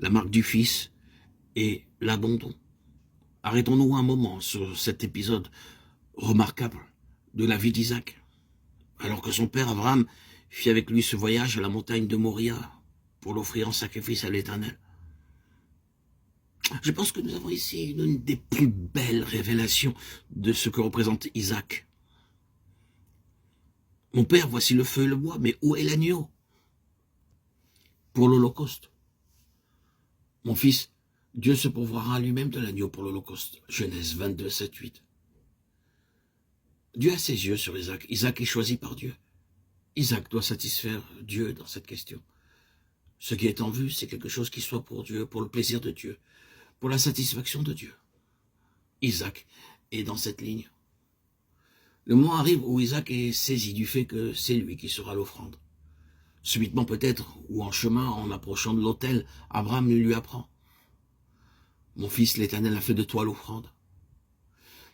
la marque du Fils et l'abandon. Arrêtons-nous un moment sur cet épisode remarquable de la vie d'Isaac. Alors que son père Abraham fit avec lui ce voyage à la montagne de Moria pour l'offrir en sacrifice à l'Éternel. Je pense que nous avons ici une des plus belles révélations de ce que représente Isaac. Mon père, voici le feu et le bois, mais où est l'agneau pour l'Holocauste? Mon fils, Dieu se pourvoira lui-même de l'agneau pour l'Holocauste. Genèse 22, 7, 8. Dieu a ses yeux sur Isaac. Isaac est choisi par Dieu. Isaac doit satisfaire Dieu dans cette question. Ce qui est en vue, c'est quelque chose qui soit pour Dieu, pour le plaisir de Dieu, pour la satisfaction de Dieu. Isaac est dans cette ligne. Le moment arrive où Isaac est saisi du fait que c'est lui qui sera l'offrande. Subitement peut-être, ou en chemin, en approchant de l'autel, Abraham lui apprend. Mon fils, l'Éternel a fait de toi l'offrande.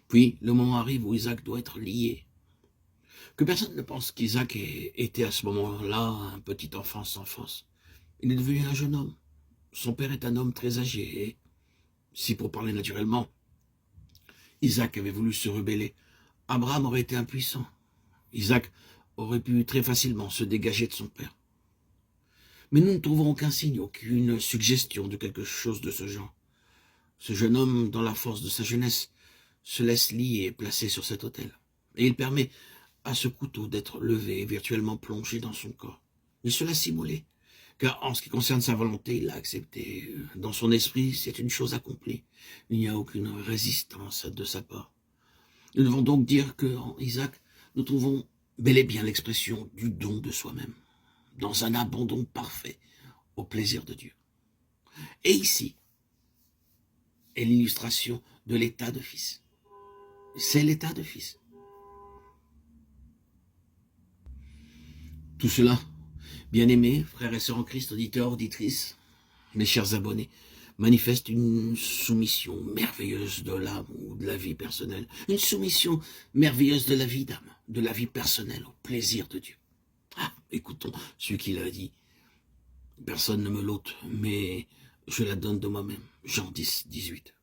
Puis, le moment arrive où Isaac doit être lié. Que personne ne pense qu'Isaac était à ce moment-là un petit enfant sans force. Il est devenu un jeune homme. Son père est un homme très âgé. Et, si pour parler naturellement, Isaac avait voulu se rebeller, Abraham aurait été impuissant. Isaac aurait pu très facilement se dégager de son père. Mais nous ne trouvons aucun signe, aucune suggestion de quelque chose de ce genre. Ce jeune homme, dans la force de sa jeunesse, se laisse lier et placer sur cet autel. Et il permet à ce couteau d'être levé et virtuellement plongé dans son corps. Il se laisse immoler, car en ce qui concerne sa volonté, il l'a accepté. Dans son esprit, c'est une chose accomplie. Il n'y a aucune résistance de sa part. Nous devons donc dire qu'en Isaac, nous trouvons bel et bien l'expression du don de soi-même, dans un abandon parfait au plaisir de Dieu. Et ici est l'illustration de l'état de fils. C'est l'état de fils. Tout cela, bien-aimés, frères et sœurs en Christ, auditeurs, auditrices, mes chers abonnés, manifeste une soumission merveilleuse de l'âme ou de la vie personnelle. Une soumission merveilleuse de la vie d'âme, de la vie personnelle, au plaisir de Dieu. Ah, écoutons celui qui l'a dit. Personne ne me l'ôte, mais je la donne de moi-même. Jean 10, 18.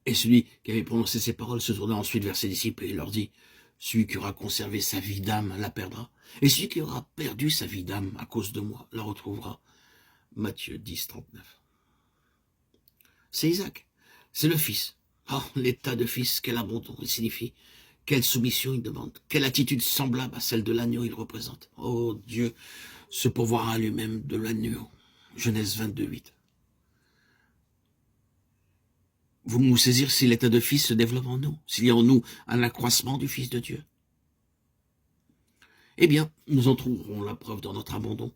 Et celui qui avait prononcé ces paroles se tourna ensuite vers ses disciples et leur dit, celui qui aura conservé sa vie d'âme la perdra, et celui qui aura perdu sa vie d'âme à cause de moi la retrouvera. Matthieu 10, 39. C'est Isaac, c'est le fils. Oh, l'état de fils, quel abandon il signifie, quelle soumission il demande, quelle attitude semblable à celle de l'agneau il représente. Oh Dieu se pourvoira lui-même de l'agneau. Genèse 22, 8. Vous nous saisir si l'état de fils se développe en nous, s'il y a en nous un accroissement du Fils de Dieu. Eh bien, nous en trouverons la preuve dans notre abandon,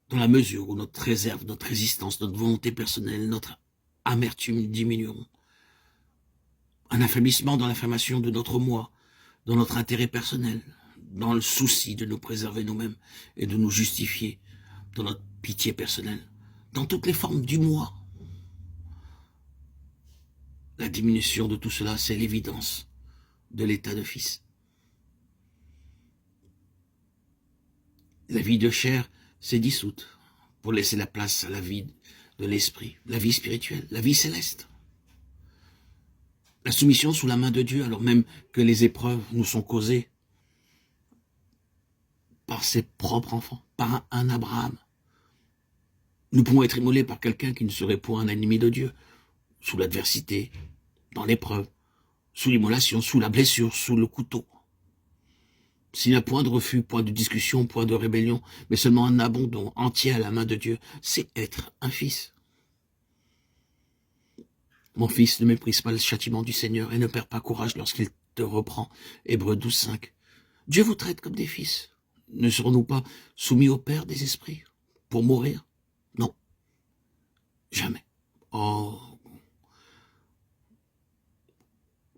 dans la mesure où notre réserve, notre résistance, notre volonté personnelle, notre amertume diminueront. Un affaiblissement dans l'affirmation de notre moi, dans notre intérêt personnel, dans le souci de nous préserver nous-mêmes et de nous justifier, dans notre pitié personnelle, dans toutes les formes du moi. La diminution de tout cela, c'est l'évidence de l'état de fils. La vie de chair s'est dissoute pour laisser la place à la vie de l'esprit, la vie spirituelle, la vie céleste. La soumission sous la main de Dieu, alors même que les épreuves nous sont causées par ses propres enfants, par un Abraham. Nous pouvons être immolés par quelqu'un qui ne serait point un ennemi de Dieu, sous l'adversité, dans l'épreuve, sous l'immolation, sous la blessure, sous le couteau. S'il n'y a point de refus, point de discussion, point de rébellion, mais seulement un abandon entier à la main de Dieu, c'est être un fils. Mon fils, ne méprise pas le châtiment du Seigneur et ne perds pas courage lorsqu'il te reprend. Hébreux 12, 5. Dieu vous traite comme des fils. Ne serons-nous pas soumis au Père des esprits pour mourir? Non, jamais. Oh,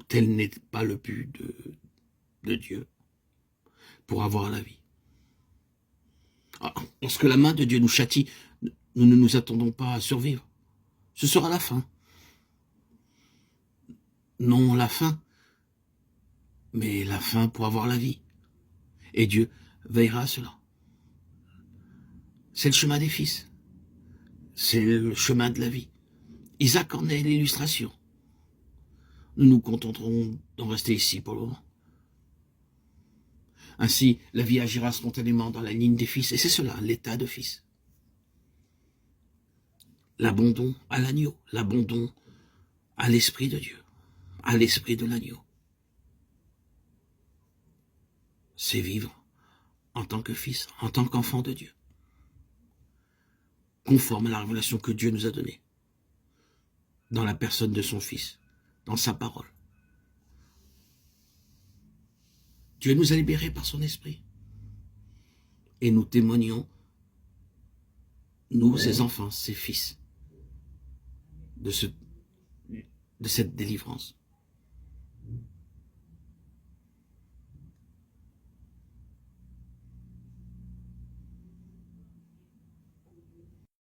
tel n'est pas le but de Dieu pour avoir la vie. Lorsque la main de Dieu nous châtie, nous ne nous attendons pas à survivre. Ce sera la fin. Non la fin, mais la fin pour avoir la vie. Et Dieu veillera à cela. C'est le chemin des fils. C'est le chemin de la vie. Isaac en est l'illustration. Nous nous contenterons d'en rester ici pour le moment. Ainsi, la vie agira spontanément dans la ligne des fils, et c'est cela, l'état de fils. L'abandon à l'agneau, l'abandon à l'esprit de Dieu, à l'esprit de l'agneau. C'est vivre en tant que fils, en tant qu'enfant de Dieu, conforme à la révélation que Dieu nous a donnée, dans la personne de son Fils, dans sa parole. Dieu nous a libérés par son esprit. Et nous témoignons, nous, ses enfants, ses fils, de cette délivrance.